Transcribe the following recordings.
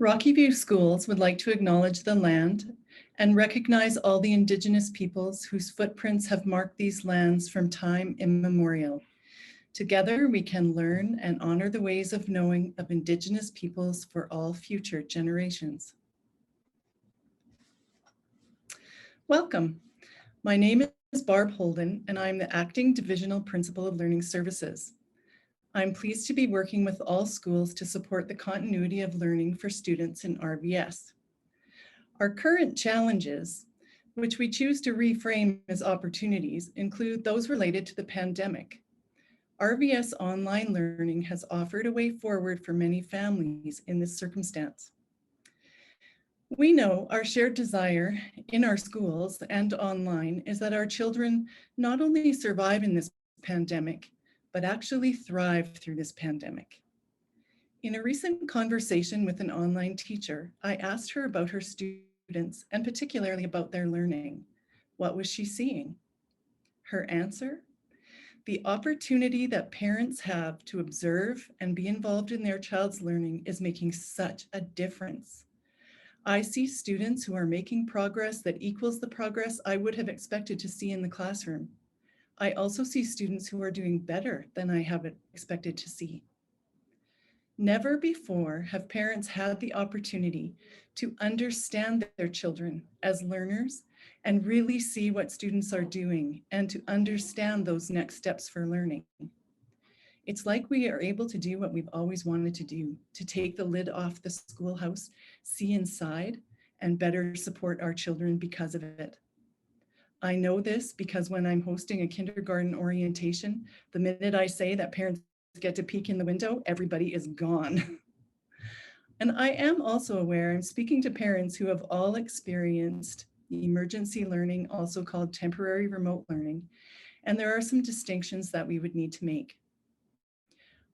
Rocky View Schools would like to acknowledge the land and recognize all the Indigenous peoples whose footprints have marked these lands from time immemorial. Together, we can learn and honor the ways of knowing of Indigenous peoples for all future generations. Welcome. My name is Barb Holden, and I'm the Acting Divisional Principal of Learning Services. I'm pleased to be working with all schools to support the continuity of learning for students in RVS. Our current challenges, which we choose to reframe as opportunities, include those related to the pandemic. RVS online learning has offered a way forward for many families in this circumstance. We know our shared desire in our schools and online is that our children not only survive in this pandemic, but actually thrive through this pandemic. In a recent conversation with an online teacher, I asked her about her students and particularly about their learning. What was she seeing? Her answer? The opportunity that parents have to observe and be involved in their child's learning is making such a difference. I see students who are making progress that equals the progress I would have expected to see in the classroom. I also see students who are doing better than I have expected to see. Never before have parents had the opportunity to understand their children as learners and really see what students are doing and to understand those next steps for learning. It's like we are able to do what we've always wanted to do, to take the lid off the schoolhouse, see inside, and better support our children because of it. I know this because when I'm hosting a kindergarten orientation, the minute I say that parents get to peek in the window, everybody is gone. And I am also aware I'm speaking to parents who have all experienced emergency learning, also called temporary remote learning, and there are some distinctions that we would need to make.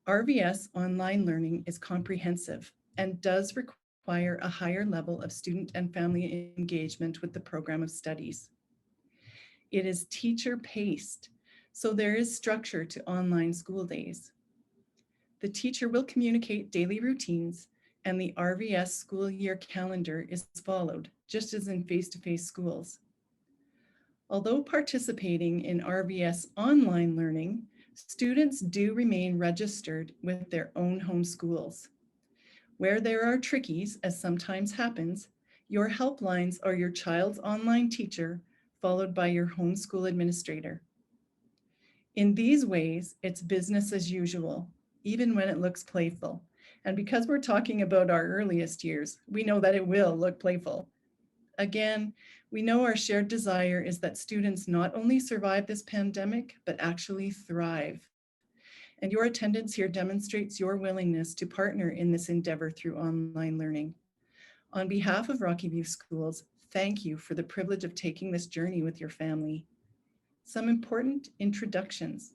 RVS online learning is comprehensive and does require a higher level of student and family engagement with the program of studies. It is teacher-paced, so there is structure to online school days. The teacher will communicate daily routines and the RVS school year calendar is followed, just as in face-to-face schools. Although participating in RVS online learning, students do remain registered with their own home schools. Where there are trickies, as sometimes happens, your helplines are your child's online teacher followed by your homeschool administrator. In these ways, it's business as usual, even when it looks playful. And because we're talking about our earliest years, we know that it will look playful. Again, we know our shared desire is that students not only survive this pandemic, but actually thrive. And your attendance here demonstrates your willingness to partner in this endeavor through online learning. On behalf of Rocky View Schools, thank you for the privilege of taking this journey with your family. Some important introductions.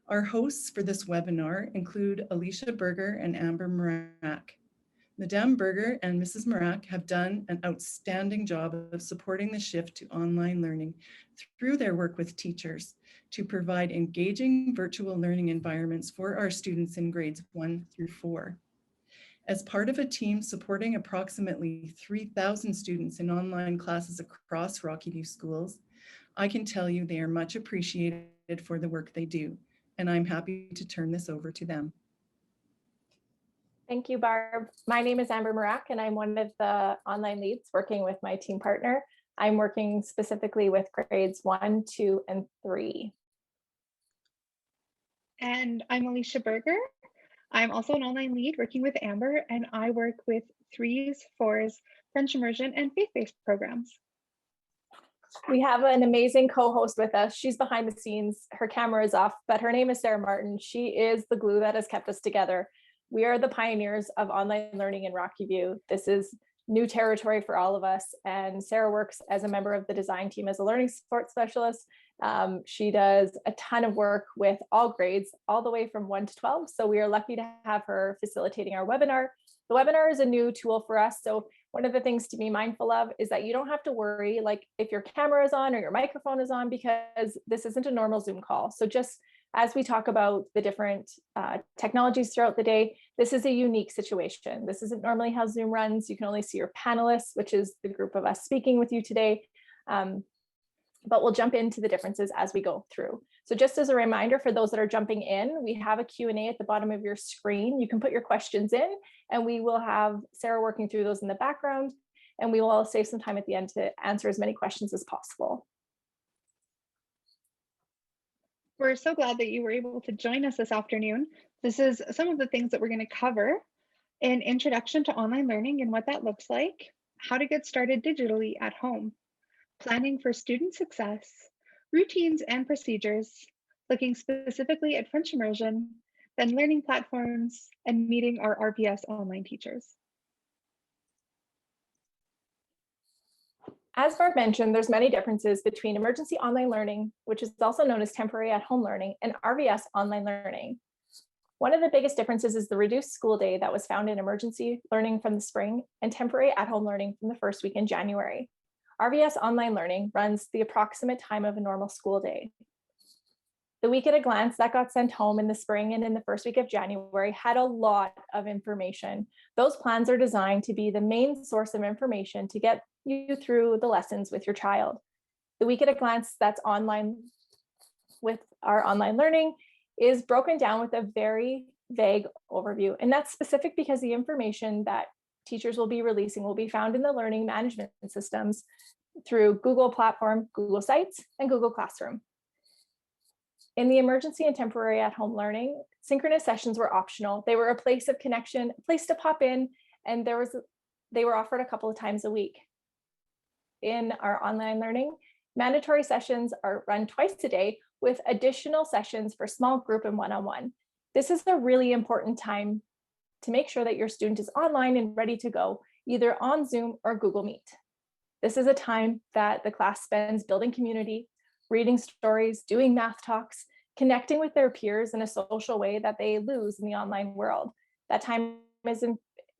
Our hosts for this webinar include Alicia Berger and Amber Marak. Madame Berger and Mrs. Marak have done an outstanding job of supporting the shift to online learning through their work with teachers to provide engaging virtual learning environments for our students in grades 1 through 4. As part of a team supporting approximately 3,000 students in online classes across Rocky View Schools, I can tell you they are much appreciated for the work they do, and I'm happy to turn this over to them. Thank you, Barb. My name is Amber Marak, and I'm one of the online leads working with my team partner. I'm working specifically with grades 1, 2, and 3. And I'm Alicia Berger. I'm also an online lead working with Amber, and I work with 3s, 4s, French immersion, and faith-based programs. We have an amazing co-host with us. She's behind the scenes. Her camera is off, but her name is Sarah Martin. She is the glue that has kept us together. We are the pioneers of online learning in Rocky View. This is new territory for all of us. And Sarah works as a member of the design team as a learning support specialist. She does a ton of work with all grades, all the way from 1 to 12. So we are lucky to have her facilitating our webinar. The webinar is a new tool for us. So one of the things to be mindful of is that you don't have to worry like if your camera is on or your microphone is on, because this isn't a normal Zoom call. So just As we talk about the different technologies throughout the day, this is a unique situation. This isn't normally how Zoom runs. You can only see your panelists, which is the group of us speaking with you today. But we'll jump into the differences as we go through. So just as a reminder for those that are jumping in, we have a Q&A at the bottom of your screen. You can put your questions in and we will have Sarah working through those in the background, and we will save some time at the end to answer as many questions as possible. We're so glad that you were able to join us this afternoon. This is some of the things that we're going to cover: an introduction to online learning and what that looks like, how to get started digitally at home, planning for student success, routines and procedures, looking specifically at French immersion, then learning platforms, and meeting our RVS online teachers. As Barb mentioned, there's many differences between emergency online learning, which is also known as temporary at-home learning, and RVS online learning. One of the biggest differences is the reduced school day that was found in emergency learning from the spring and temporary at-home learning from the first week in January. RVS online learning runs the approximate time of a normal school day. The week at a glance that got sent home in the spring and in the first week of January had a lot of information. Those plans are designed to be the main source of information to get you through the lessons with your child. The week at a glance that's online with our online learning is broken down with a very vague overview. And that's specific because the information that teachers will be releasing will be found in the learning management systems through Google Platform, Google Sites, and Google Classroom. In the emergency and temporary at-home learning, synchronous sessions were optional. They were a place of connection, a place to pop in, and they were offered a couple of times a week. In our online learning, mandatory sessions are run twice a day with additional sessions for small group and one-on-one. This is a really important time to make sure that your student is online and ready to go, either on Zoom or Google Meet. This is a time that the class spends building community, reading stories, doing math talks, connecting with their peers in a social way that they lose in the online world. That time is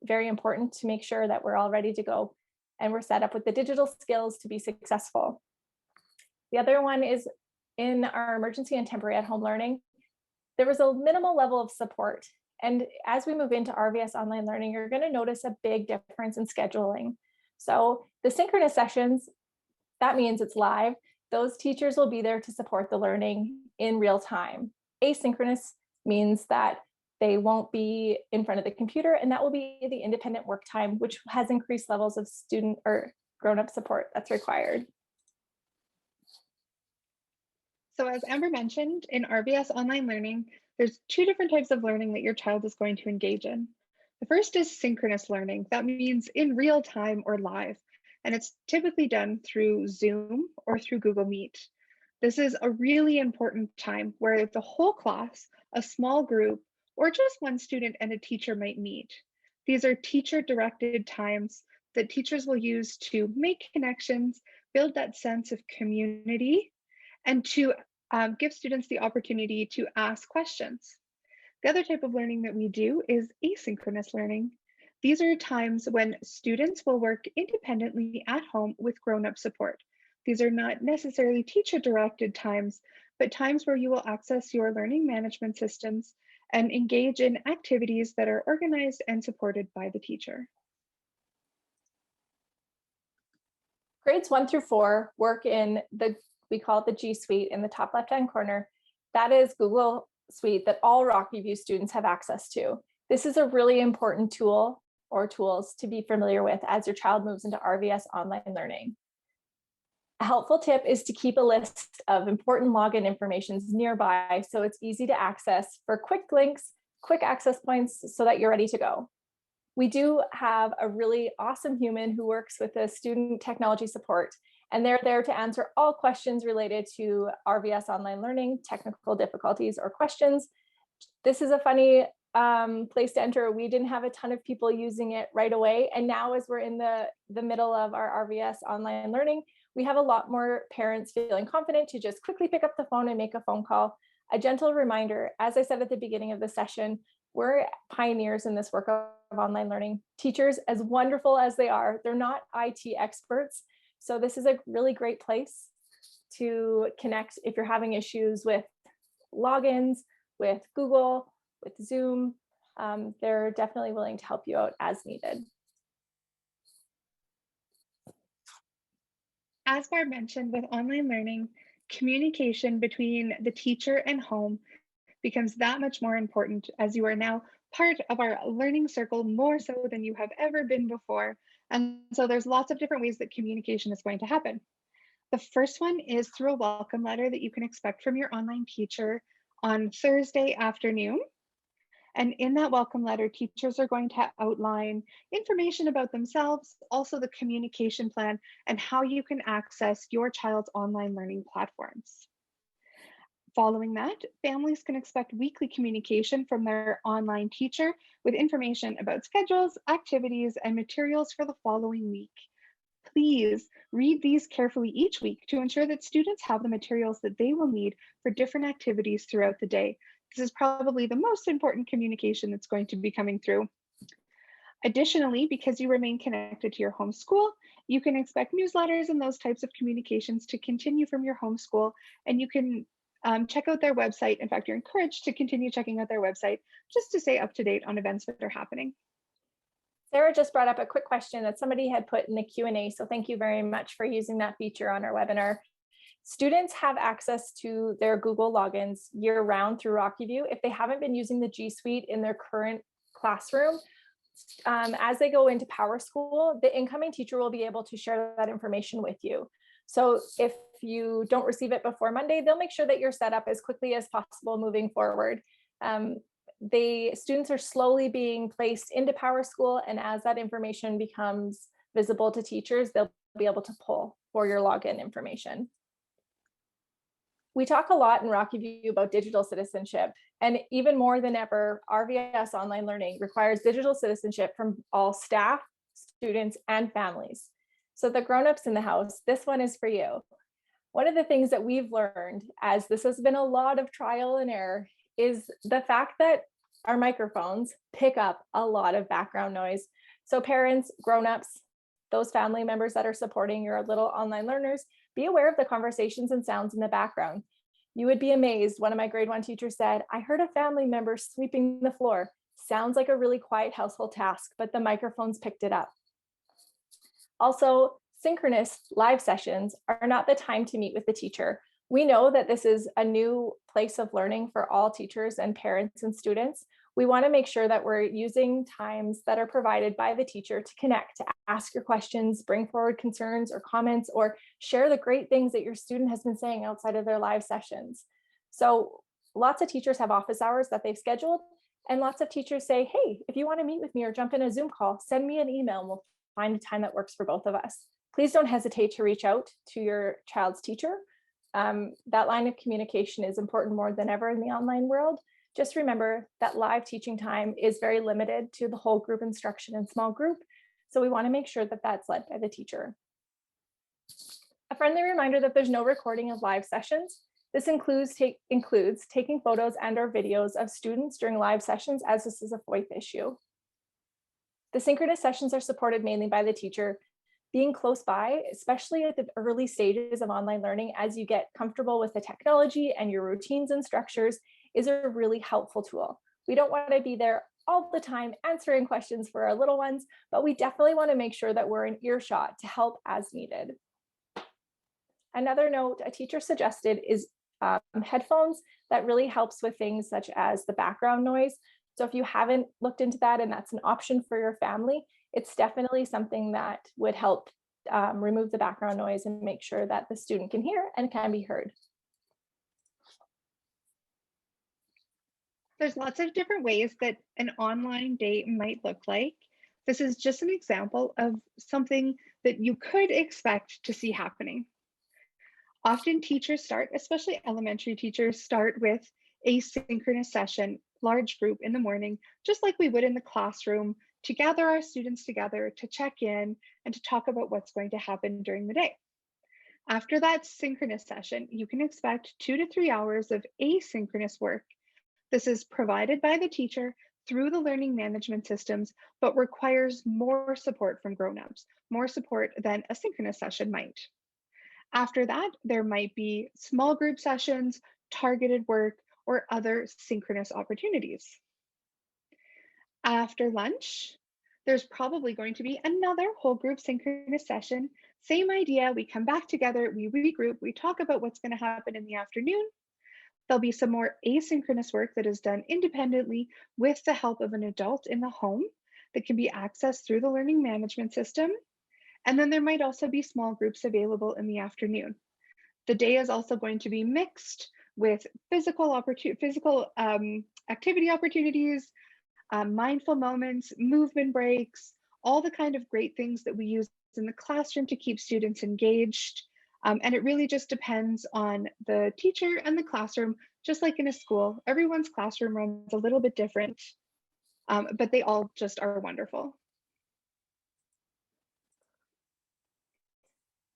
very important to make sure that we're all ready to go and we're set up with the digital skills to be successful. The other one is in our emergency and temporary at-home learning, there was a minimal level of support. And as we move into RVS online learning, you're going to notice a big difference in scheduling. So the synchronous sessions, that means it's live. Those teachers will be there to support the learning in real time. Asynchronous means that they won't be in front of the computer, and that will be the independent work time, which has increased levels of student or grown-up support that's required. So as Amber mentioned, in RVS online learning, there's two different types of learning that your child is going to engage in. The first is synchronous learning. That means in real time or live, and it's typically done through Zoom or through Google Meet. This is a really important time where the whole class, a small group, or just one student and a teacher might meet. These are teacher-directed times that teachers will use to make connections, build that sense of community, and to give students the opportunity to ask questions. The other type of learning that we do is asynchronous learning. These are times when students will work independently at home with grown-up support. These are not necessarily teacher-directed times, but times where you will access your learning management systems and engage in activities that are organized and supported by the teacher. Grades 1 through 4 work in we call it the G Suite in the top left-hand corner. That is Google Suite that all Rocky View students have access to. This is a really important tool or tools to be familiar with as your child moves into RVS online learning. A helpful tip is to keep a list of important login information nearby so it's easy to access for quick links, quick access points so that you're ready to go. We do have a really awesome human who works with the student technology support, and they're there to answer all questions related to RVS online learning, technical difficulties or questions. This is a funny place to enter. We didn't have a ton of people using it right away. And now as we're in the middle of our RVS online learning, we have a lot more parents feeling confident to just quickly pick up the phone and make a phone call. A gentle reminder, as I said at the beginning of the session, we're pioneers in this work of online learning. Teachers, as wonderful as they are, they're not IT experts. So this is a really great place to connect if you're having issues with logins, with Google, with Zoom. They're definitely willing to help you out as needed. As Barb mentioned, with online learning, communication between the teacher and home becomes that much more important as you are now part of our learning circle more so than you have ever been before. And so there's lots of different ways that communication is going to happen. The first one is through a welcome letter that you can expect from your online teacher on Thursday afternoon. And in that welcome letter, teachers are going to outline information about themselves, also the communication plan, and how you can access your child's online learning platforms. Following that, families can expect weekly communication from their online teacher with information about schedules, activities, and materials for the following week. Please read these carefully each week to ensure that students have the materials that they will need for different activities throughout the day. This is probably the most important communication that's going to be coming through. Additionally, because you remain connected to your home school, you can expect newsletters and those types of communications to continue from your home school, and you can check out their website. In fact, you're encouraged to continue checking out their website just to stay up to date on events that are happening. Sarah just brought up a quick question that somebody had put in the Q&A, so thank you very much for using that feature on our webinar. Students have access to their Google logins year-round through RockyView if they haven't been using the G Suite in their current classroom. As they go into PowerSchool, the incoming teacher will be able to share that information with you. So if you don't receive it before Monday, they'll make sure that you're set up as quickly as possible moving forward. The students are slowly being placed into PowerSchool, and as that information becomes visible to teachers, they'll be able to pull for your login information. We talk a lot in RockyView about digital citizenship, and even more than ever, RVS online learning requires digital citizenship from all staff, students, and families. So the grown-ups in the house, this one is for you. One of the things that we've learned, as this has been a lot of trial and error, is the fact that our microphones pick up a lot of background noise. So parents, grown-ups, those family members that are supporting your little online learners, be aware of the conversations and sounds in the background. You would be amazed. One of my grade 1 teachers said, I heard a family member sweeping the floor. Sounds like a really quiet household task, but the microphones picked it up. Also, synchronous live sessions are not the time to meet with the teacher. We know that this is a new place of learning for all teachers and parents and students. We want to make sure that we're using times that are provided by the teacher to connect, to ask your questions, bring forward concerns or comments, or share the great things that your student has been saying outside of their live sessions. So lots of teachers have office hours that they've scheduled, and lots of teachers say, hey, if you want to meet with me or jump in a Zoom call, send me an email and we'll find a time that works for both of us. Please don't hesitate to reach out to your child's teacher. That line of communication is important more than ever in the online world. Just remember that live teaching time is very limited to the whole group instruction and small group. So we want to make sure that that's led by the teacher. A friendly reminder that there's no recording of live sessions. This includes taking photos and or videos of students during live sessions, as this is a FOIP issue. The synchronous sessions are supported mainly by the teacher. Being close by, especially at the early stages of online learning, as you get comfortable with the technology and your routines and structures, is a really helpful tool. We don't want to be there all the time answering questions for our little ones, but we definitely want to make sure that we're in earshot to help as needed. Another note a teacher suggested is headphones. That really helps with things such as the background noise. So if you haven't looked into that and that's an option for your family, it's definitely something that would help remove the background noise and make sure that the student can hear and can be heard. There's lots of different ways that an online day might look like. This is just an example of something that you could expect to see happening. Often teachers start, especially elementary teachers, start with a synchronous session, large group in the morning, just like we would in the classroom, to gather our students together, to check in, and to talk about what's going to happen during the day. After that synchronous session, you can expect 2 to 3 hours of asynchronous work. This is provided by the teacher through the learning management systems, but requires more support from grown-ups, more support than a synchronous session might. After that, there might be small group sessions, targeted work, or other synchronous opportunities. After lunch, there's probably going to be another whole group synchronous session. Same idea, we come back together, we regroup, we talk about what's going to happen in the afternoon. There'll be some more asynchronous work that is done independently with the help of an adult in the home that can be accessed through the learning management system. And then there might also be small groups available in the afternoon. The day is also going to be mixed with physical activity opportunities, mindful moments, movement breaks, all the kind of great things that we use in the classroom to keep students engaged. And it really just depends on the teacher and the classroom, just like in a school. Everyone's classroom runs a little bit different, but they all just are wonderful.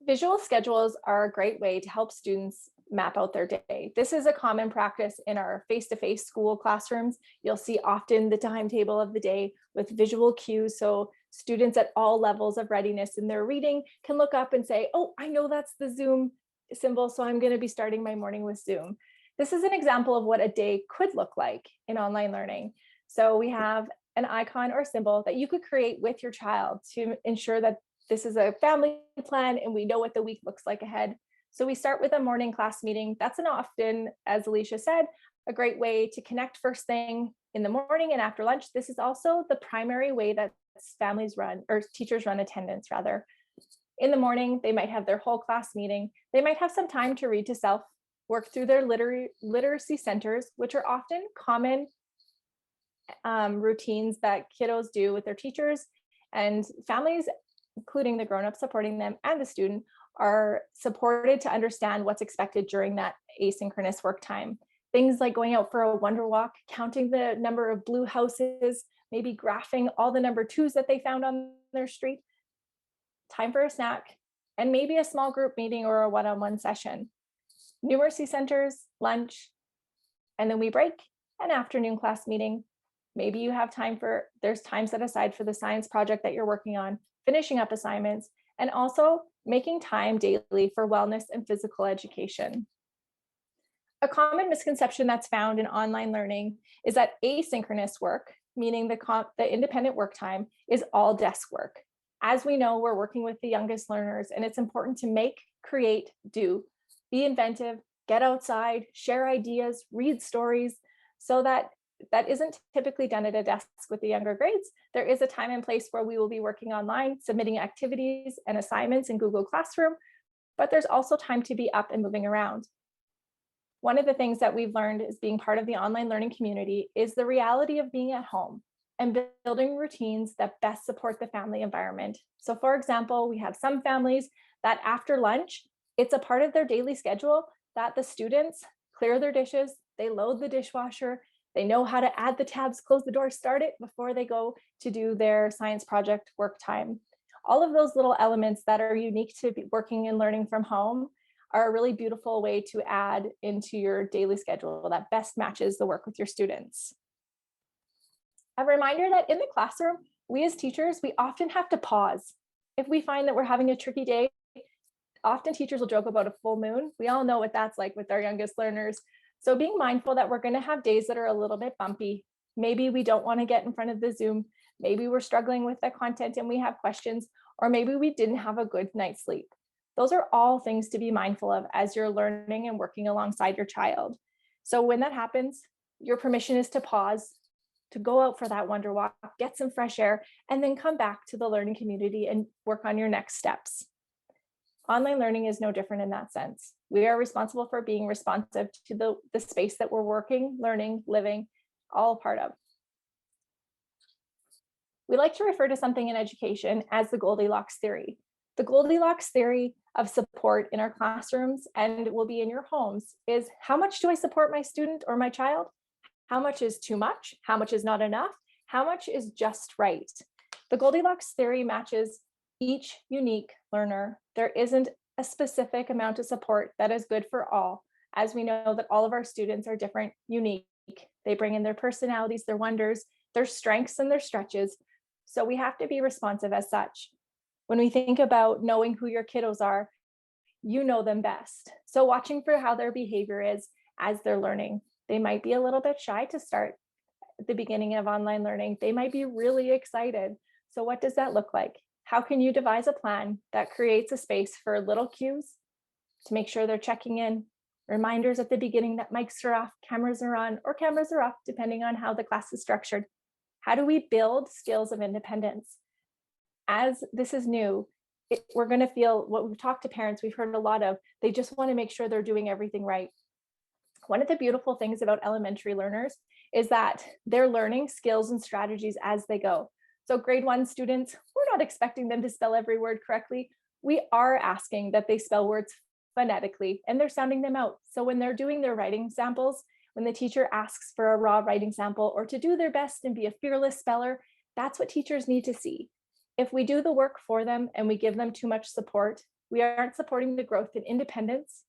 Visual schedules are a great way to help students map out their day. This is a common practice in our face-to-face school classrooms. You'll see often the timetable of the day with visual cues, so students at all levels of readiness in their reading can look up and say, oh, I know that's the Zoom symbol, so I'm going to be starting my morning with Zoom. This is an example of what a day could look like in online learning. So we have an icon or symbol that you could create with your child to ensure that this is a family plan and we know what the week looks like ahead. So we start with a morning class meeting. That's an often, as Alicia said, a great way to connect first thing in the morning and after lunch. This is also the primary way that families run, or teachers run attendance rather. In the morning, they might have their whole class meeting. They might have some time to read to self, work through their literacy centers, which are often common routines that kiddos do with their teachers, and families, including the grown-up supporting them and the student, are supported to understand what's expected during that asynchronous work time. Things like going out for a wonder walk, counting the number of blue houses, maybe graphing all the number 2s that they found on their street, time for a snack, and maybe a small group meeting or a one-on-one session. Numeracy centers, lunch, and then we break, an afternoon class meeting. Maybe you have time for, there's time set aside for the science project that you're working on, finishing up assignments, and also making time daily for wellness and physical education. A common misconception that's found in online learning is that asynchronous work, meaning the independent work time, is all desk work. As we know, we're working with the youngest learners, and it's important to make, create, do, be inventive, get outside, share ideas, read stories, so that isn't typically done at a desk with the younger grades. There is a time and place where we will be working online, submitting activities and assignments in Google Classroom, but there's also time to be up and moving around. One of the things that we've learned as being part of the online learning community is the reality of being at home and building routines that best support the family environment. So for example, we have some families that after lunch, it's a part of their daily schedule that the students clear their dishes, they load the dishwasher, they know how to add the tabs, close the door, start it before they go to do their science project work time. All of those little elements that are unique to working and learning from home are a really beautiful way to add into your daily schedule that best matches the work with your students. A reminder that in the classroom, we as teachers, we often have to pause. If we find that we're having a tricky day, often teachers will joke about a full moon. We all know what that's like with our youngest learners. So being mindful that we're going to have days that are a little bit bumpy. Maybe we don't want to get in front of the Zoom. Maybe we're struggling with the content and we have questions, or maybe we didn't have a good night's sleep. Those are all things to be mindful of as you're learning and working alongside your child. So when that happens, your permission is to pause, to go out for that wonder walk, get some fresh air, and then come back to the learning community and work on your next steps. Online learning is no different in that sense. We are responsible for being responsive to the space that we're working, learning, living, all a part of. We like to refer to something in education as the Goldilocks theory. The Goldilocks theory of support in our classrooms and will be in your homes is, how much do I support my student or my child? How much is too much? How much is not enough? How much is just right? The Goldilocks theory matches each unique learner. There isn't a specific amount of support that is good for all, as we know that all of our students are different, unique. They bring in their personalities, their wonders, their strengths and their stretches. So we have to be responsive as such. When we think about knowing who your kiddos are, you know them best. So watching for how their behavior is as they're learning. They might be a little bit shy to start at the beginning of online learning. They might be really excited. So what does that look like? How can you devise a plan that creates a space for little cues to make sure they're checking in, reminders at the beginning that mics are off, cameras are on, or cameras are off, depending on how the class is structured. How do we build skills of independence? As this is new, we're going to feel what we've talked to parents, we've heard a lot of, they just want to make sure they're doing everything right. One of the beautiful things about elementary learners is that they're learning skills and strategies as they go. So grade 1 students, we're not expecting them to spell every word correctly. We are asking that they spell words phonetically and they're sounding them out. So when they're doing their writing samples, when the teacher asks for a raw writing sample or to do their best and be a fearless speller, that's what teachers need to see. If we do the work for them and we give them too much support, we aren't supporting the growth and independence.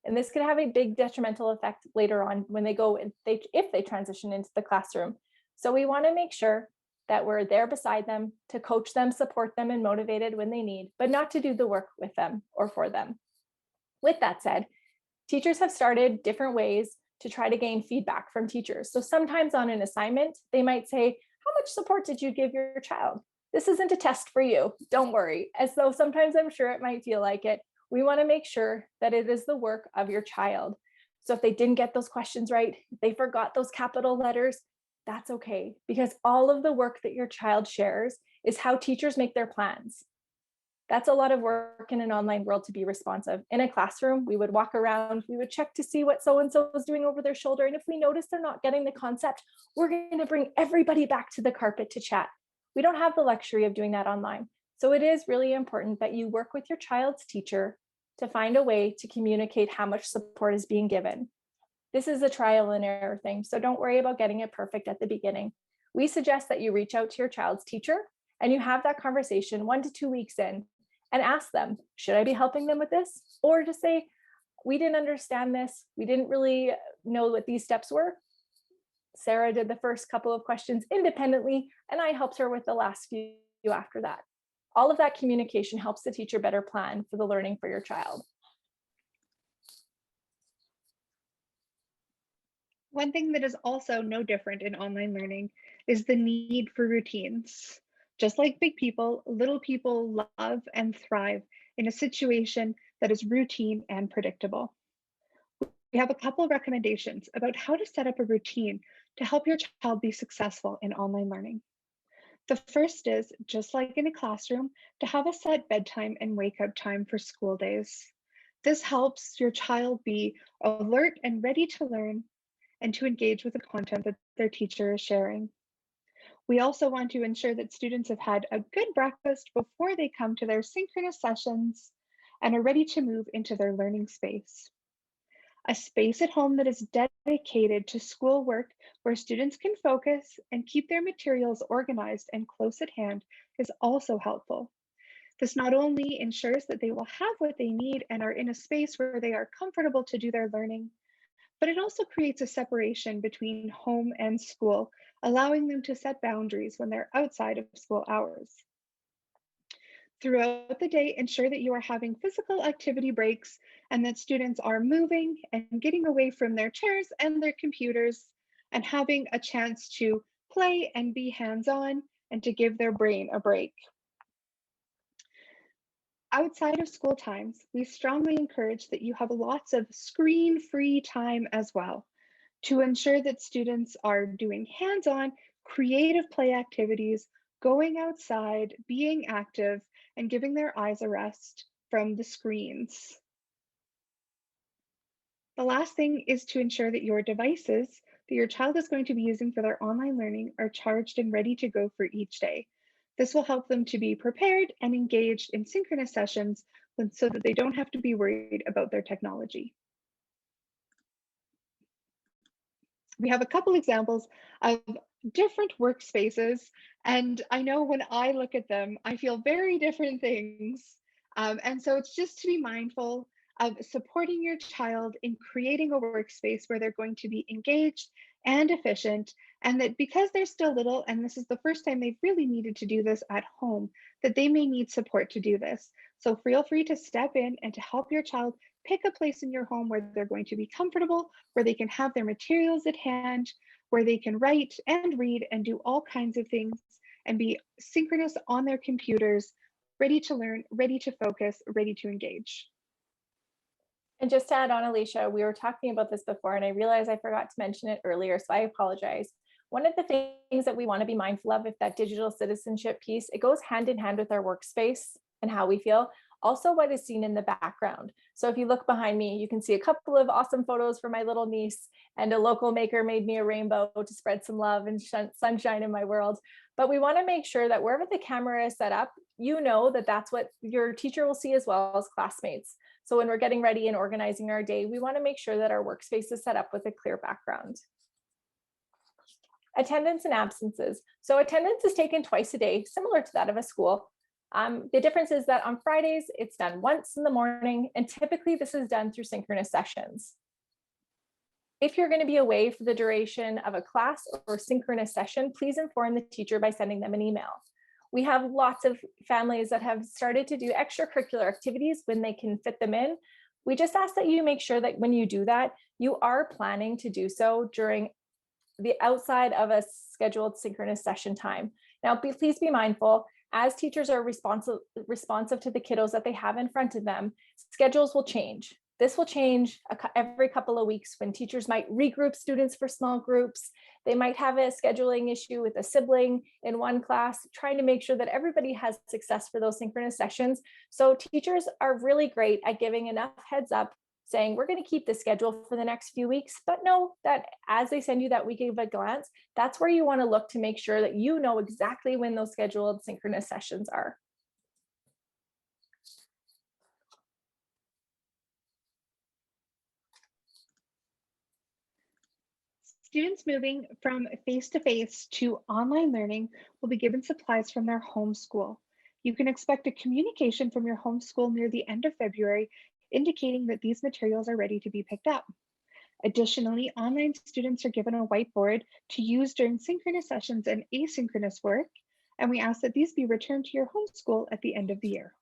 And this could have a big detrimental effect later on when they go, if they transition into the classroom. So we want to make sure that we're there beside them to coach them, support them, and motivated when they need, but not to do the work with them or for them. With that said, teachers have started different ways to try to gain feedback from teachers. So sometimes on an assignment, they might say, how much support did you give your child? This isn't a test for you, don't worry. As though sometimes I'm sure it might feel like it. We want to make sure that it is the work of your child. So if they didn't get those questions right, if they forgot those capital letters, that's okay, because all of the work that your child shares is how teachers make their plans. That's a lot of work in an online world to be responsive. In a classroom, we would walk around, we would check to see what so-and-so is doing over their shoulder. And if we notice they're not getting the concept, we're going to bring everybody back to the carpet to chat. We don't have the luxury of doing that online. So it is really important that you work with your child's teacher to find a way to communicate how much support is being given. This is a trial and error thing, so don't worry about getting it perfect at the beginning. We suggest that you reach out to your child's teacher and you have that conversation 1 to 2 weeks in and ask them, should I be helping them with this? Or to say, we didn't understand this. We didn't really know what these steps were. Sarah did the first couple of questions independently, and I helped her with the last few after that. All of that communication helps the teacher better plan for the learning for your child. One thing that is also no different in online learning is the need for routines. Just like big people, little people love and thrive in a situation that is routine and predictable. We have a couple of recommendations about how to set up a routine to help your child be successful in online learning. The first is, just like in a classroom, to have a set bedtime and wake up time for school days. This helps your child be alert and ready to learn and to engage with the content that their teacher is sharing. We also want to ensure that students have had a good breakfast before they come to their synchronous sessions and are ready to move into their learning space. A space at home that is dedicated to schoolwork where students can focus and keep their materials organized and close at hand is also helpful. This not only ensures that they will have what they need and are in a space where they are comfortable to do their learning, but it also creates a separation between home and school, allowing them to set boundaries when they're outside of school hours. Throughout the day, ensure that you are having physical activity breaks and that students are moving and getting away from their chairs and their computers and having a chance to play and be hands-on and to give their brain a break. Outside of school times, we strongly encourage that you have lots of screen-free time as well to ensure that students are doing hands-on, creative play activities, going outside, being active, and giving their eyes a rest from the screens. The last thing is to ensure that your devices that your child is going to be using for their online learning are charged and ready to go for each day. This will help them to be prepared and engaged in synchronous sessions so that they don't have to be worried about their technology. We have a couple examples of different workspaces, and I know when I look at them, I feel very different things. And so it's just to be mindful of supporting your child in creating a workspace where they're going to be engaged and efficient And that because they're still little and this is the first time they've really needed to do this at home, that they may need support to do this. So feel free to step in and to help your child pick a place in your home where they're going to be comfortable, where they can have their materials at hand, where they can write and read and do all kinds of things and be synchronous on their computers, ready to learn, ready to focus, ready to engage. And just to add on, Alicia, we were talking about this before, and I realized I forgot to mention it earlier, so I apologize. One of the things that we want to be mindful of, if that digital citizenship piece, it goes hand in hand with our workspace and how we feel. Also, what is seen in the background. So if you look behind me, you can see a couple of awesome photos for my little niece, and a local maker made me a rainbow to spread some love and sunshine in my world. But we want to make sure that wherever the camera is set up, you know that that's what your teacher will see as well as classmates. So when we're getting ready and organizing our day, we want to make sure that our workspace is set up with a clear background. Attendance and absences. So attendance is taken twice a day, similar to that of a school. The difference is that on Fridays, it's done once in the morning, and typically this is done through synchronous sessions. If you're going to be away for the duration of a class or synchronous session, please inform the teacher by sending them an email. We have lots of families that have started to do extracurricular activities when they can fit them in. We just ask that you make sure that when you do that, you are planning to do so during the outside of a scheduled synchronous session time. Now, please be mindful, as teachers are responsive to the kiddos that they have in front of them, schedules will change. This will change every couple of weeks when teachers might regroup students for small groups. They might have a scheduling issue with a sibling in one class, trying to make sure that everybody has success for those synchronous sessions. So teachers are really great at giving enough heads up, saying, we're going to keep the schedule for the next few weeks, but know that as they send you that week of a glance, that's where you want to look to make sure that you know exactly when those scheduled synchronous sessions are. Students moving from face-to-face to online learning will be given supplies from their home school. You can expect a communication from your home school near the end of February, indicating that these materials are ready to be picked up. Additionally, online students are given a whiteboard to use during synchronous sessions and asynchronous work, and we ask that these be returned to your home school at the end of the year.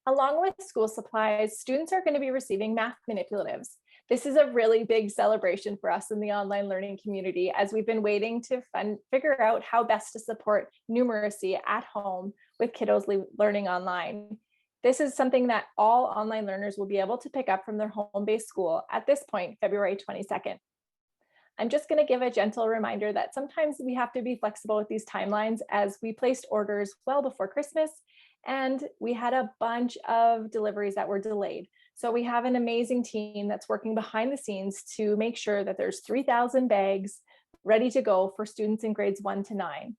Along with school supplies, students are going to be receiving math manipulatives. This is a really big celebration for us in the online learning community, as we've been waiting to figure out how best to support numeracy at home with kiddos learning online. This is something that all online learners will be able to pick up from their home-based school at this point, February 22nd. I'm just going to give a gentle reminder that sometimes we have to be flexible with these timelines, as we placed orders well before Christmas and we had a bunch of deliveries that were delayed. So we have an amazing team that's working behind the scenes to make sure that there's 3,000 bags ready to go for students in grades 1 to 9.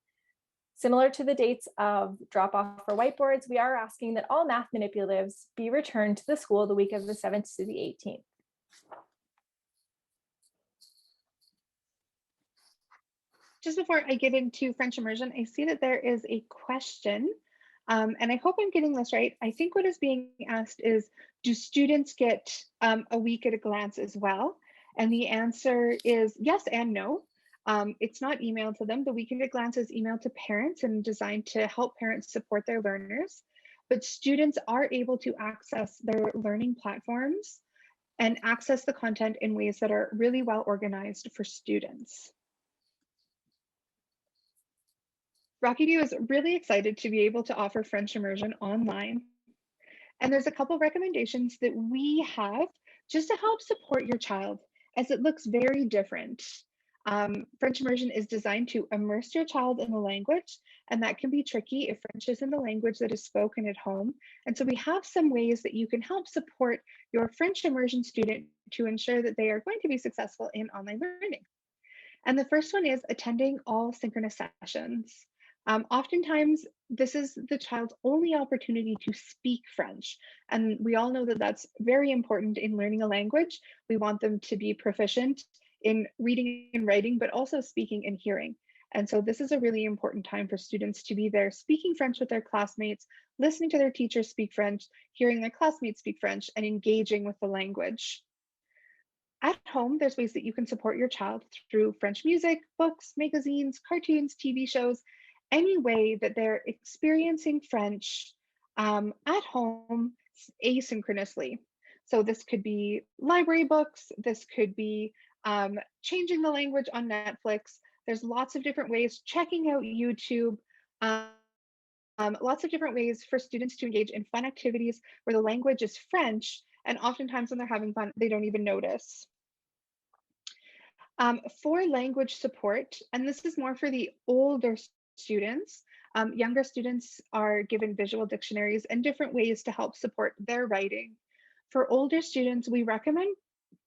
Similar to the dates of drop off for whiteboards, we are asking that all math manipulatives be returned to the school the week of the 7th to the 18th. Just before I get into French immersion, I see that there is a question, and I hope I'm getting this right. I think what is being asked is, do students get a week at a glance as well? And the answer is yes and no. It's not emailed to them. The week at a glance is emailed to parents and designed to help parents support their learners. But students are able to access their learning platforms and access the content in ways that are really well organized for students. Rocky View is really excited to be able to offer French immersion online. And there's a couple recommendations that we have just to help support your child, as it looks very different. French immersion is designed to immerse your child in the language, and that can be tricky if French isn't the language that is spoken at home. And so we have some ways that you can help support your French immersion student to ensure that they are going to be successful in online learning. And the first one is attending all synchronous sessions. Oftentimes, this is the child's only opportunity to speak French. And we all know that that's very important in learning a language. We want them to be proficient in reading and writing, but also speaking and hearing. And so this is a really important time for students to be there speaking French with their classmates, listening to their teachers speak French, hearing their classmates speak French, and engaging with the language. At home, there's ways that you can support your child through French music, books, magazines, cartoons, TV shows, any way that they're experiencing French at home asynchronously. So this could be library books, this could be changing the language on Netflix. There's lots of different ways, checking out YouTube, um, lots of different ways for students to engage in fun activities where the language is French, and oftentimes when they're having fun, they don't even notice. For language support, and this is more for the older students, younger students are given visual dictionaries and different ways to help support their writing. For older students, we recommend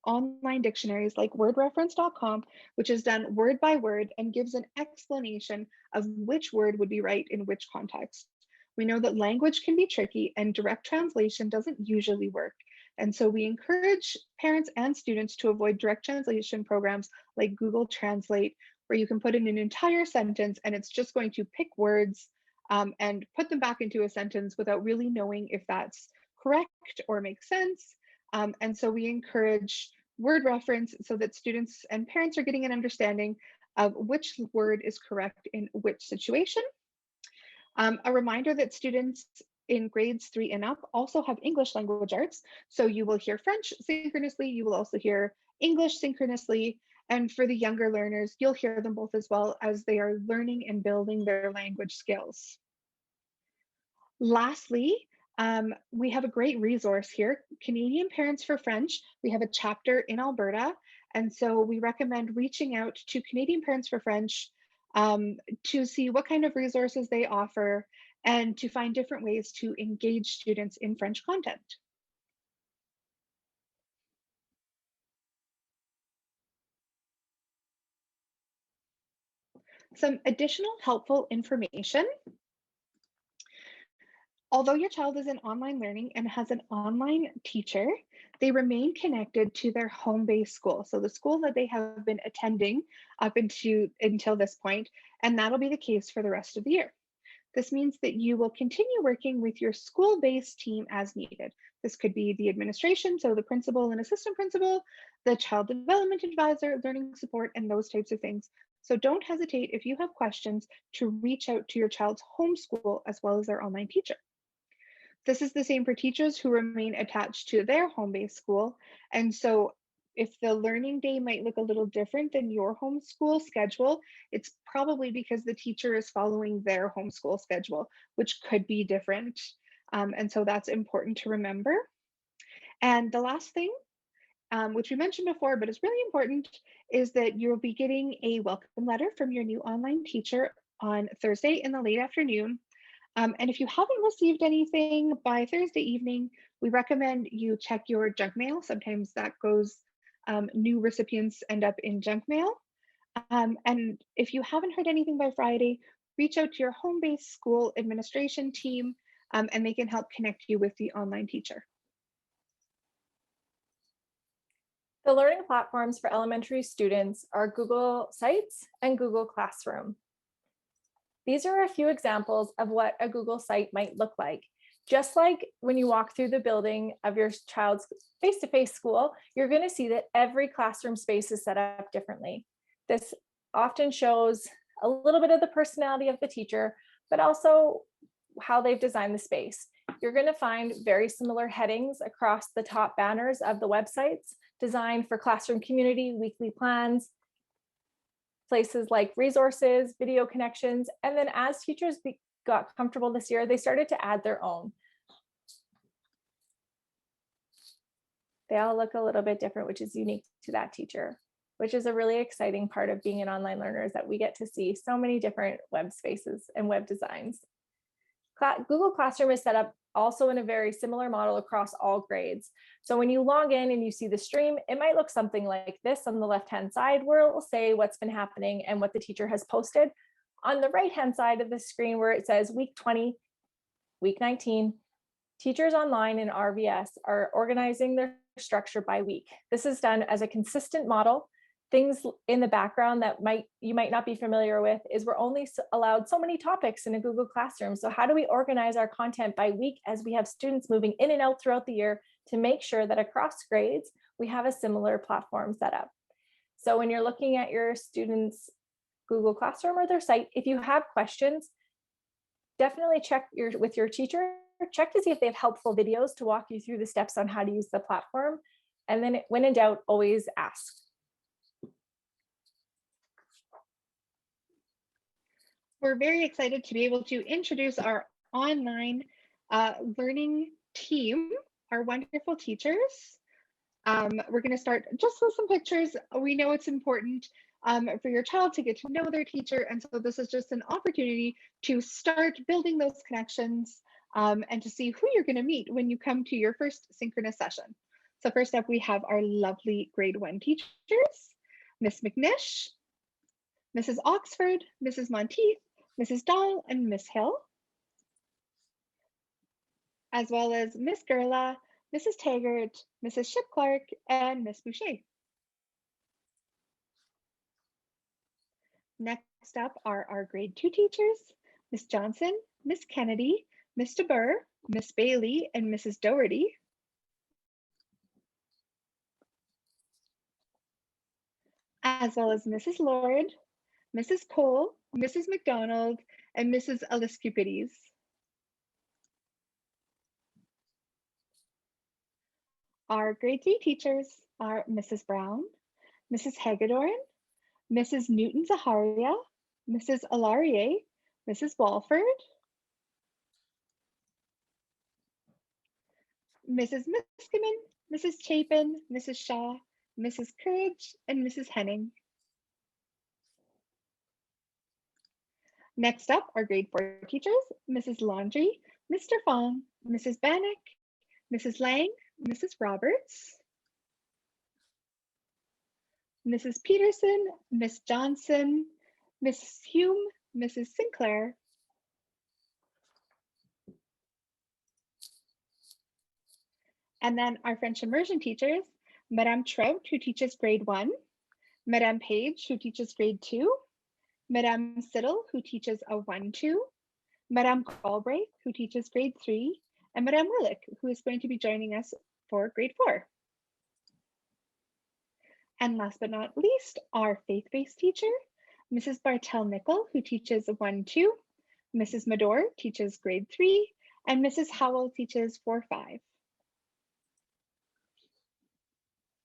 online dictionaries like wordreference.com, which is done word by word and gives an explanation of which word would be right in which context. We know that language can be tricky and direct translation doesn't usually work. And so we encourage parents and students to avoid direct translation programs like Google Translate, where you can put in an entire sentence and it's just going to pick words and put them back into a sentence without really knowing if that's correct or makes sense. And so we encourage word reference so that students and parents are getting an understanding of which word is correct in which situation. A reminder that students in grades 3 and up also have English language arts. So you will hear French synchronously, you will also hear English synchronously. And for the younger learners, you'll hear them both as well as they are learning and building their language skills. Lastly, we have a great resource here, Canadian Parents for French. We have a chapter in Alberta. And so we recommend reaching out to Canadian Parents for French to see what kind of resources they offer and to find different ways to engage students in French content. Some additional helpful information. Although your child is in online learning and has an online teacher, they remain connected to their home-based school. So the school that they have been attending up until this point, and that'll be the case for the rest of the year. This means that you will continue working with your school-based team as needed. This could be the administration, so the principal and assistant principal, the child development advisor, learning support, and those types of things. So don't hesitate if you have questions to reach out to your child's home school as well as their online teacher. This is the same for teachers who remain attached to their home-based school. And so if the learning day might look a little different than your homeschool schedule, it's probably because the teacher is following their homeschool schedule, which could be different. And so that's important to remember. And the last thing, which we mentioned before, but is really important, is that you'll be getting a welcome letter from your new online teacher on Thursday in the late afternoon. And if you haven't received anything by Thursday evening, we recommend you check your junk mail. Sometimes that goes, new recipients end up in junk mail. And if you haven't heard anything by Friday, reach out to your home-based school administration team, and they can help connect you with the online teacher. The learning platforms for elementary students are Google Sites and Google Classroom. These are a few examples of what a Google site might look like. Just like when you walk through the building of your child's face-to-face school, you're going to see that every classroom space is set up differently. This often shows a little bit of the personality of the teacher, but also how they've designed the space. You're going to find very similar headings across the top banners of the websites, designed for classroom community, weekly plans, places like resources, video connections, and then as teachers got comfortable this year, they started to add their own. They all look a little bit different, which is unique to that teacher, which is a really exciting part of being an online learner, is that we get to see so many different web spaces and web designs. Google Classroom is set up also in a very similar model across all grades. So when you log in and you see the stream, it might look something like this on the left-hand side, where it will say what's been happening and what the teacher has posted. On the right-hand side of the screen, where it says week 20, week 19, teachers online in RVS are organizing their structure by week. This is done as a consistent model. Things in the background that you might not be familiar with is we're only allowed so many topics in a Google Classroom. So how do we organize our content by week as we have students moving in and out throughout the year to make sure that across grades, we have a similar platform set up. So when you're looking at your students' Google Classroom or their site, if you have questions, definitely check with your teacher, check to see if they have helpful videos to walk you through the steps on how to use the platform. And then when in doubt, always ask. We're very excited to be able to introduce our online learning team, our wonderful teachers. We're going to start just with some pictures. We know it's important for your child to get to know their teacher. And so this is just an opportunity to start building those connections and to see who you're going to meet when you come to your first synchronous session. So first up, we have our lovely grade 1 teachers, Miss McNish, Mrs. Oxford, Mrs. Monteith, Mrs. Dahl, and Miss Hill, as well as Miss Gerla, Mrs. Taggart, Mrs. Ship-Clark, and Miss Boucher. Next up are our grade 2 teachers, Miss Johnson, Miss Kennedy, Miss DeBurr, Miss Bailey, and Mrs. Doherty. As well as Mrs. Lord, Mrs. Cole, Mrs. McDonald, and Mrs. Eliscupides. Our grade 3 teachers are Mrs. Brown, Mrs. Hagedorn, Mrs. Newton Zaharia, Mrs. Alarie, Mrs. Walford, Mrs. Miskimen, Mrs. Chapin, Mrs. Shaw, Mrs. Courage, and Mrs. Henning. Next up, our grade 4 teachers, Mrs. Laundry, Mr. Fong, Mrs. Bannock, Mrs. Lang, Mrs. Roberts, Mrs. Peterson, Miss Johnson, Mrs. Hume, Mrs. Sinclair, and then our French immersion teachers, Madame Trout, who teaches grade 1, Madame Page, who teaches grade 2, Madame Siddle, who teaches a 1-2, Madame Galbraith, who teaches grade 3, and Madame Willick, who is going to be joining us for grade 4. And last but not least, our faith-based teacher, Mrs. Bartel-Nickel, who teaches 1-2, Mrs. Medor teaches grade 3, and Mrs. Howell teaches 4-5.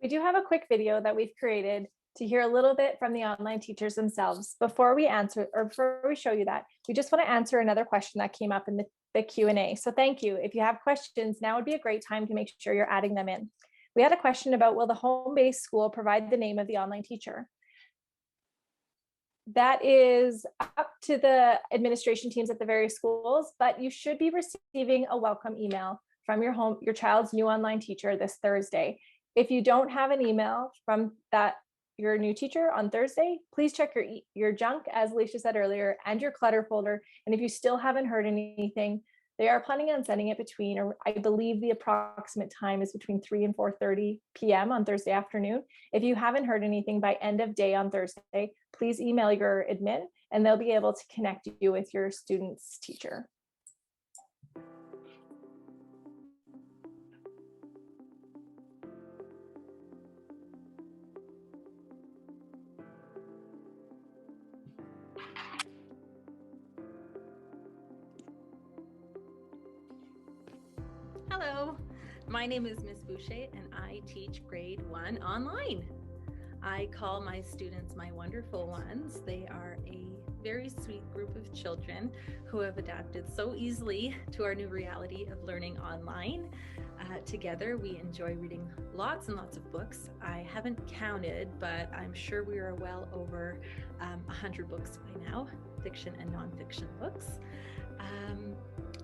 We do have a quick video that we've created to hear a little bit from the online teachers themselves. Before we show you that, we just want to answer another question that came up in the Q&A. So thank you. If you have questions, now would be a great time to make sure you're adding them in. We had a question about, will the home-based school provide the name of the online teacher? That is up to the administration teams at the various schools, but you should be receiving a welcome email from your child's new online teacher this Thursday. If you don't have an email from your new teacher on Thursday, please check your junk, as Alicia said earlier, and your clutter folder. And if you still haven't heard anything, they are planning on sending it between, or I believe the approximate time is between 3 and 4:30 p.m. on Thursday afternoon. If you haven't heard anything by end of day on Thursday, please email your admin and they'll be able to connect you with your student's teacher. Hello, my name is Miss Boucher and I teach grade 1 online. I call my students my wonderful ones. They are a very sweet group of children who have adapted so easily to our new reality of learning online. Together, we enjoy reading lots and lots of books. I haven't counted, but I'm sure we are well over 100 books by now, fiction and nonfiction books.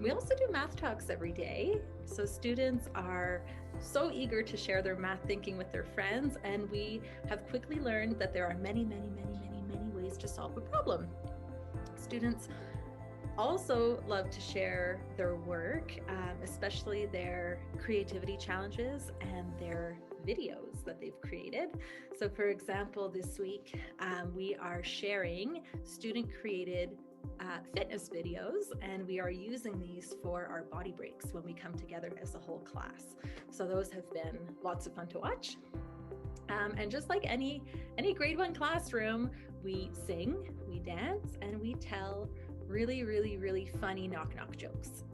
We also do math talks every day. So students are so eager to share their math thinking with their friends, and we have quickly learned that there are many ways to solve a problem. Students also love to share their work, especially their creativity challenges and their videos that they've created. So for example, this week, we are sharing student created fitness videos, and we are using these for our body breaks when we come together as a whole class. So those have been lots of fun to watch. And just like any grade 1 classroom, we sing, we dance, and we tell really funny knock-knock jokes.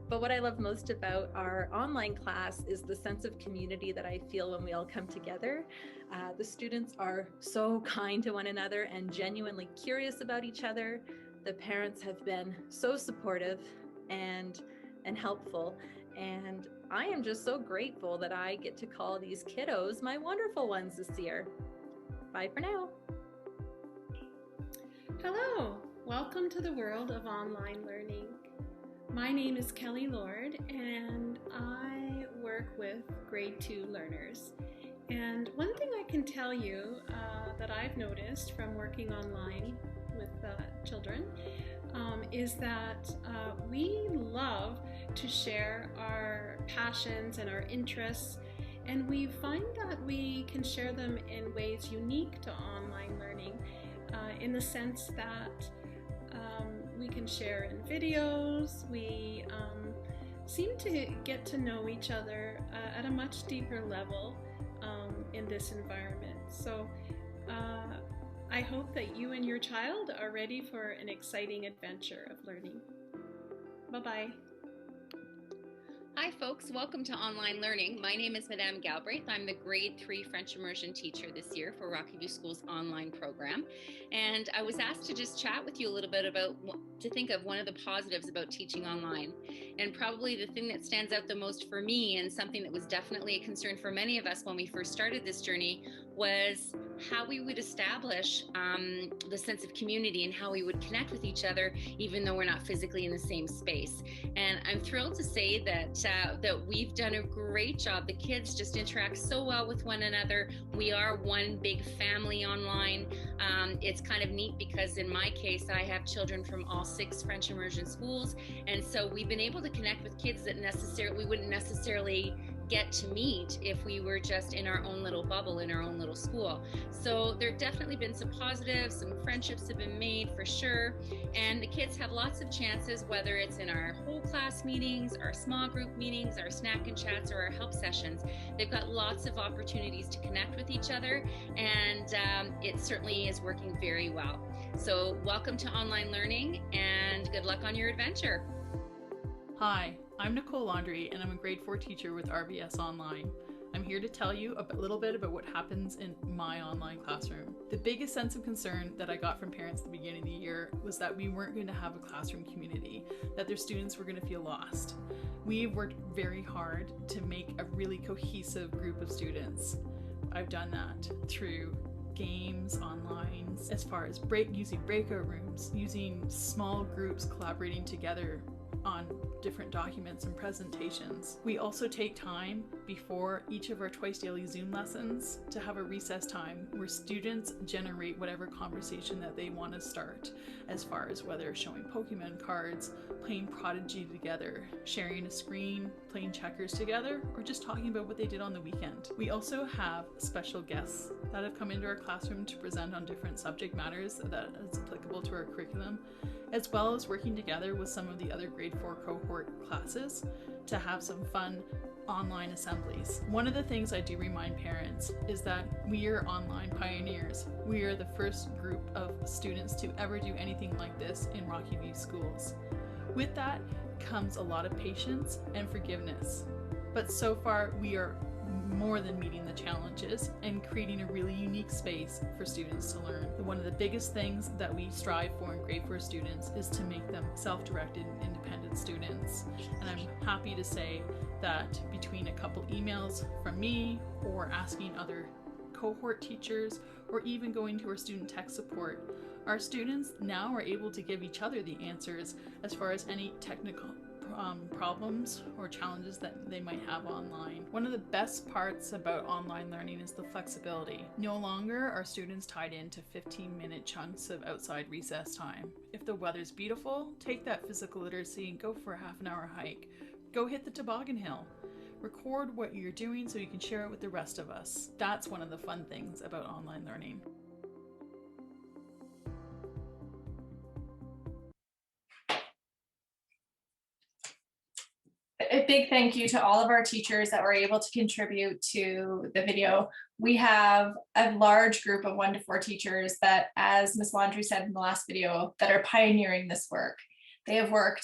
But what I love most about our online class is the sense of community that I feel when we all come together. The students are so kind to one another and genuinely curious about each other. The parents have been so supportive and helpful. And I am just so grateful that I get to call these kiddos my wonderful ones this year. Bye for now. Hello, welcome to the world of online learning. My name is Kelly Lord and I work with grade 2 learners. And one thing I can tell you that I've noticed from working online with children is that we love to share our passions and our interests, and we find that we can share them in ways unique to online learning in the sense that we can share in videos. We seem to get to know each other at a much deeper level in this environment. So I hope that you and your child are ready for an exciting adventure of learning. Bye-bye. Hi folks, welcome to Online Learning. My name is Madame Galbraith. I'm the grade 3 French immersion teacher this year for Rocky View School's online program. And I was asked to just chat with you a little bit about, to think of one of the positives about teaching online. And probably the thing that stands out the most for me, and something that was definitely a concern for many of us when we first started this journey, was how we would establish the sense of community and how we would connect with each other even though we're not physically in the same space. And I'm thrilled to say that we've done a great job. The kids just interact so well with one another. We are one big family online. It's kind of neat because in my case, I have children from all 6 French immersion schools. And so we've been able to connect with kids that we wouldn't necessarily get to meet if we were just in our own little bubble, in our own little school. So there have definitely been some positives, some friendships have been made for sure. And the kids have lots of chances, whether it's in our whole class meetings, our small group meetings, our snack and chats, or our help sessions. They've got lots of opportunities to connect with each other, and it certainly is working very well. So welcome to online learning and good luck on your adventure. Hi, I'm Nicole Laundry and I'm a grade 4 teacher with RVS Online. I'm here to tell you a little bit about what happens in my online classroom. The biggest sense of concern that I got from parents at the beginning of the year was that we weren't going to have a classroom community, that their students were going to feel lost. We've worked very hard to make a really cohesive group of students. I've done that through games online, as far as using breakout rooms, using small groups collaborating together on different documents and presentations. We also take time before each of our twice daily Zoom lessons to have a recess time where students generate whatever conversation that they want to start, as far as whether showing Pokemon cards, playing Prodigy together, sharing a screen, playing checkers together, or just talking about what they did on the weekend. We also have special guests that have come into our classroom to present on different subject matters that is applicable to our curriculum, as well as working together with some of the other grade 4 cohort classes to have some fun online assemblies. One of the things I do remind parents is that we are online pioneers. We are the first group of students to ever do anything like this in Rocky View schools. With that comes a lot of patience and forgiveness. But so far, we are more than meeting the challenges and creating a really unique space for students to learn. One of the biggest things that we strive for in grade 4 students is to make them self-directed and independent students. And I'm happy to say that between a couple emails from me, or asking other cohort teachers, or even going to our student tech support, our students now are able to give each other the answers as far as any technical problems or challenges that they might have online. One of the best parts about online learning is the flexibility. No longer are students tied into 15-minute chunks of outside recess time. If the weather's beautiful, take that physical literacy and go for a half-an-hour hike. Go hit the toboggan hill. Record what you're doing so you can share it with the rest of us. That's one of the fun things about online learning. a big thank you to all of our teachers that were able to contribute to the video. We have a large group of 1 to 4 teachers that, as Ms. Laundrie said in the last video, that are pioneering this work. They have worked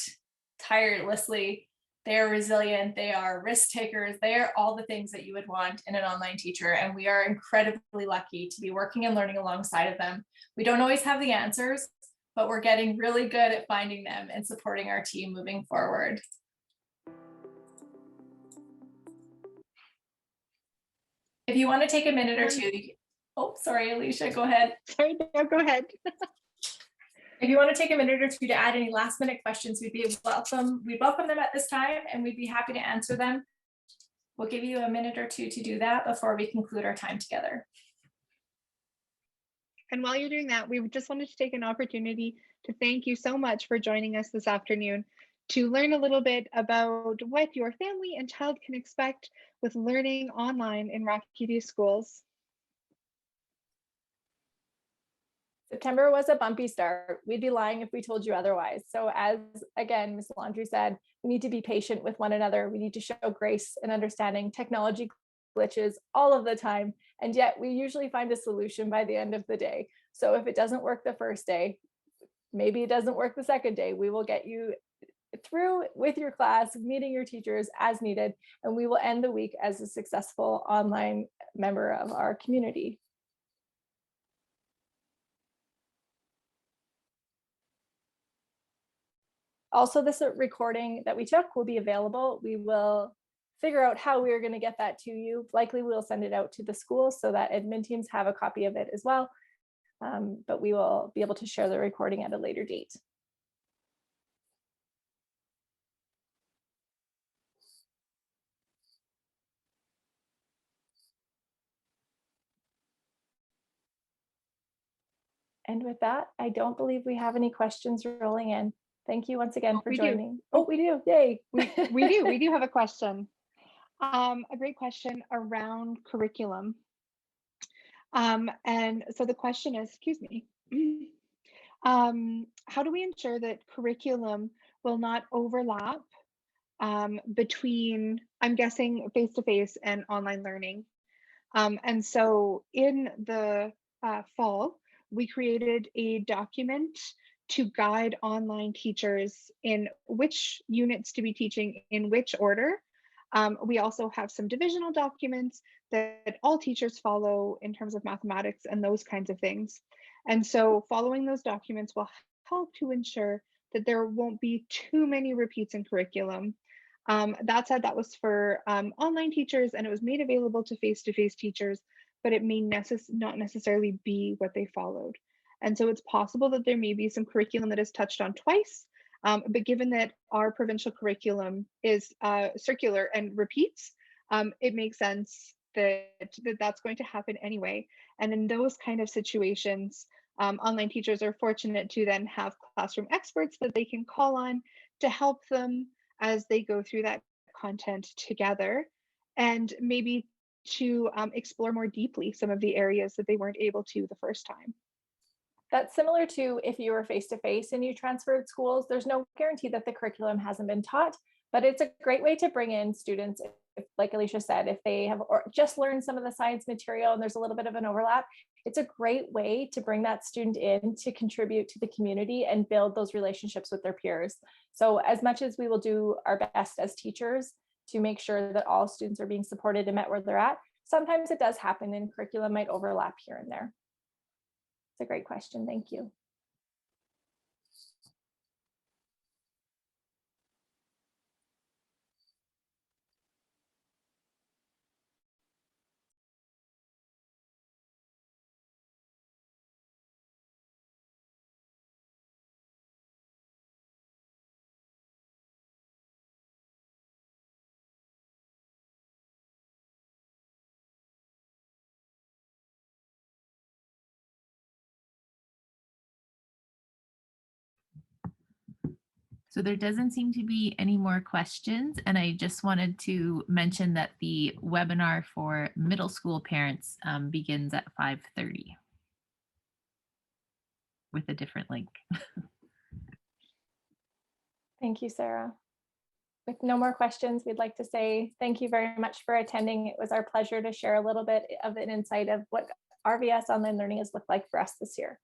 tirelessly. They are resilient. They are risk takers. They are all the things that you would want in an online teacher. And we are incredibly lucky to be working and learning alongside of them. We don't always have the answers, but we're getting really good at finding them and supporting our team moving forward. If you want to take a minute or two, oh, sorry, Alicia, go ahead. Sorry, no, go ahead. If you want to take a minute or two to add any last minute questions, we'd welcome them at this time, and we'd be happy to answer them. We'll give you a minute or two to do that before we conclude our time together. And while you're doing that, we just wanted to take an opportunity to thank you so much for joining us this afternoon to learn a little bit about what your family and child can expect with learning online in Rocky View schools. September was a bumpy start. We'd be lying if we told you otherwise. So as, again, Ms. Laundrie said, we need to be patient with one another. We need to show grace and understanding. Technology glitches all of the time, and yet we usually find a solution by the end of the day. So if it doesn't work the first day, maybe it doesn't work the second day, we will get you through with your class, meeting your teachers as needed, and we will end the week as a successful online member of our community. Also, this recording that we took will be available. We will figure out how we are going to get that to you. Likely we'll send it out to the schools so that admin teams have a copy of it as well. But we will be able to share the recording at a later date. And with that, I don't believe we have any questions rolling in. Thank you once again for joining. Oh, we do. Yay. We do have a question. A great question around curriculum. And so the question is, excuse me, how do we ensure that curriculum will not overlap between, I'm guessing, face-to-face and online learning? And so in the fall, we created a document to guide online teachers in which units to be teaching in which order. We also have some divisional documents that all teachers follow in terms of mathematics and those kinds of things. And so following those documents will help to ensure that there won't be too many repeats in curriculum. That said, that was for online teachers, and it was made available to face-to-face teachers, but it may not necessarily be what they followed. And so it's possible that there may be some curriculum that is touched on twice, but given that our provincial curriculum is circular and repeats, it makes sense that that's going to happen anyway. And in those kind of situations, online teachers are fortunate to then have classroom experts that they can call on to help them as they go through that content together, and maybe to explore more deeply some of the areas that they weren't able to the first time. That's similar to if you were face-to-face and you transferred schools. There's no guarantee that the curriculum hasn't been taught, but it's a great way to bring in students, if, like Alicia said, if they have just learned some of the science material and there's a little bit of an overlap, it's a great way to bring that student in to contribute to the community and build those relationships with their peers. So as much as we will do our best as teachers to make sure that all students are being supported and met where they're at, sometimes it does happen and curriculum might overlap here and there. It's a great question. Thank you. So there doesn't seem to be any more questions, and I just wanted to mention that the webinar for middle school parents begins at 5:30 with a different link. Thank you, Sarah. With no more questions, we'd like to say thank you very much for attending. It was our pleasure to share a little bit of an insight of what RVS online learning has looked like for us this year.